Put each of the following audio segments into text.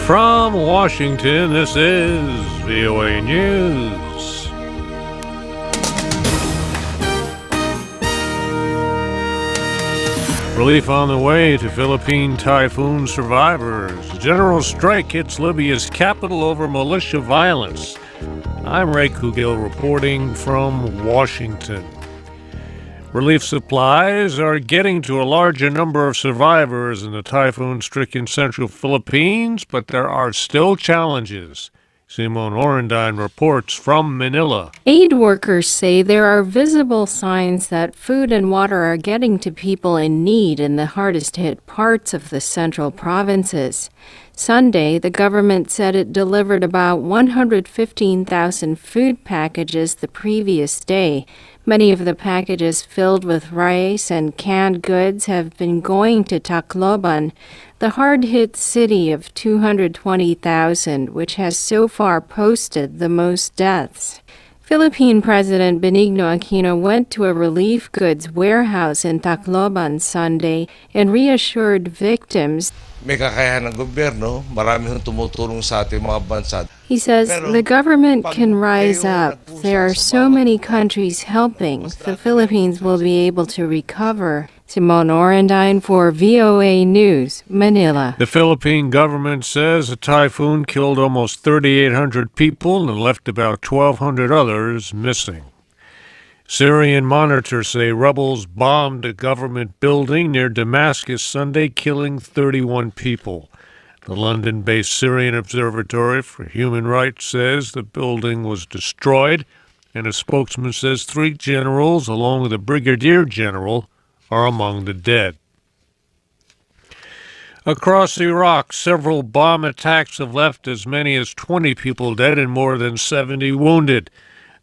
From Washington, this is VOA News. Relief on the way to Philippine typhoon survivors. General strike hits Libya's capital over militia violence. I'm Ray Kouguell reporting from Washington. Relief supplies are getting to a larger number of survivors in the typhoon-stricken central Philippines, but there are still challenges. Simone Orendain reports from Manila. Aid workers say there are visible signs that food and water are getting to people in need in the hardest-hit parts of the central provinces. Sunday, the government said it delivered about 115,000 food packages the previous day. Many of the packages filled with rice and canned goods have been going to Tacloban, the hard-hit city of 220,000, which has so far posted the most deaths. Philippine President Benigno Aquino went to a relief goods warehouse in Tacloban Sunday and reassured victims. May kakayahan ng gobyerno, marami hong tumutulong sa ating mga bansa. He says the government can rise up. There are so many countries helping. The Philippines will be able to recover. Simone Orendain for VOA News, Manila. The Philippine government says the typhoon killed almost 3,800 people and left about 1,200 others missing. Syrian monitors say rebels bombed a government building near Damascus Sunday, killing 31 people. The London-based Syrian Observatory for Human Rights says the building was destroyed, and a spokesman says 3 generals, along with a brigadier general, are among the dead. Across Iraq, several bomb attacks have left as many as 20 people dead and more than 70 wounded.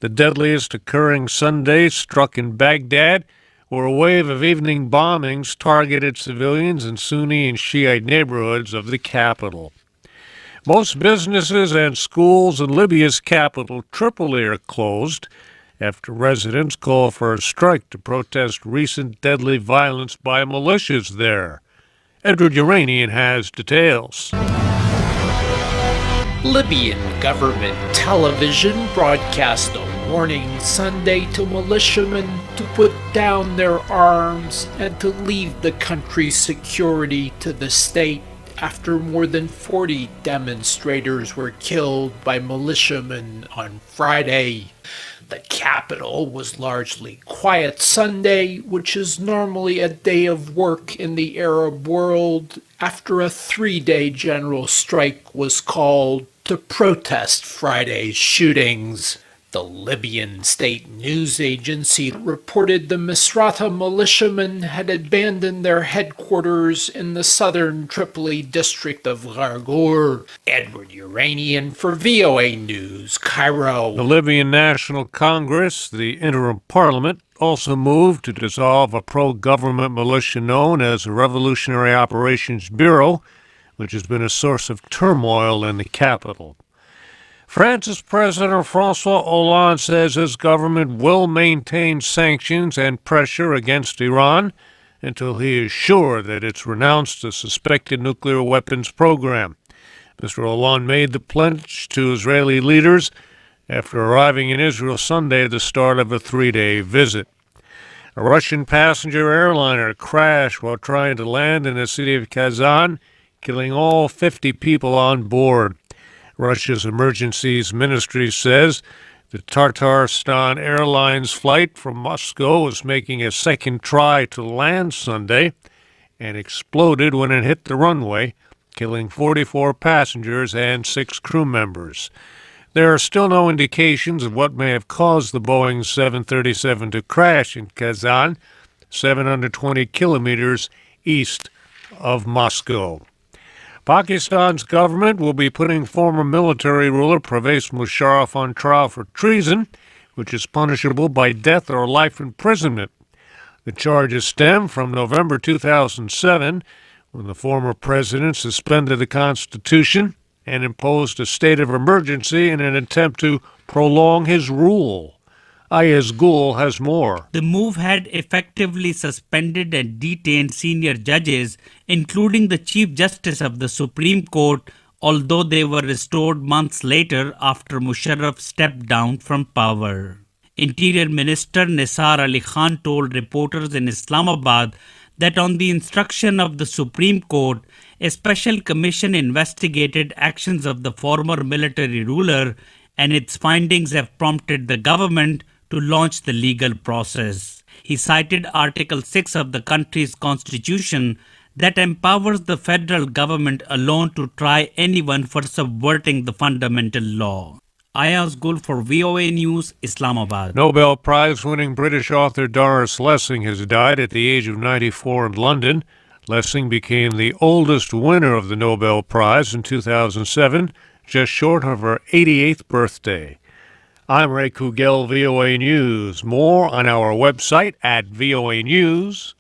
The deadliest occurring Sunday struck in Baghdad, where a wave of evening bombings targeted civilians in Sunni and Shiite neighborhoods of the capital. Most businesses and schools in Libya's capital, Tripoli, are closed after residents call for a strike to protest recent deadly violence by militias there. Edward Uranian has details. Libyan government television broadcast a warning Sunday to militiamen to put down their arms and to leave the country's security to the state after more than 40 demonstrators were killed by militiamen on Friday. The capital was largely quiet Sunday, which is normally a day of work in the Arab world, after a 3-day general strike was called to protest Friday's shootings. The Libyan state news agency reported the Misrata militiamen had abandoned their headquarters in the southern Tripoli district of Gargour. Edward Uranian for VOA News, Cairo. The Libyan National Congress, the interim parliament, also moved to dissolve a pro-government militia known as the Revolutionary Operations Bureau, which has been a source of turmoil in the capital. France's President François Hollande says his government will maintain sanctions and pressure against Iran until he is sure that it's renounced the suspected nuclear weapons program. Mr. Hollande made the pledge to Israeli leaders after arriving in Israel Sunday at the start of a 3-day visit. A Russian passenger airliner crashed while trying to land in the city of Kazan, killing all 50 people on board. Russia's emergencies ministry says the Tatarstan Airlines flight from Moscow was making a second try to land Sunday and exploded when it hit the runway, killing 44 passengers and 6 crew members. There are still no indications of what may have caused the Boeing 737 to crash in Kazan, 720 kilometers east of Moscow. Pakistan's government will be putting former military ruler Pervez Musharraf on trial for treason, which is punishable by death or life imprisonment. The charges stem from November 2007, when the former president suspended the Constitution and imposed a state of emergency in an attempt to prolong his rule. Ayaz Gul has more. The move had effectively suspended and detained senior judges, including the Chief Justice of the Supreme Court, although they were restored months later after Musharraf stepped down from power. Interior Minister Nisar Ali Khan told reporters in Islamabad that on the instruction of the Supreme Court, a special commission investigated actions of the former military ruler, and its findings have prompted the government to launch the legal process. He cited Article 6 of the country's constitution that empowers the federal government alone to try anyone for subverting the fundamental law. Ayaz Gul for VOA News, Islamabad. Nobel Prize-winning British author Doris Lessing has died at the age of 94 in London. Lessing became the oldest winner of the Nobel Prize in 2007, just short of her 88th birthday. I'm Ray Kouguell, VOA News. More on our website at voanews.com.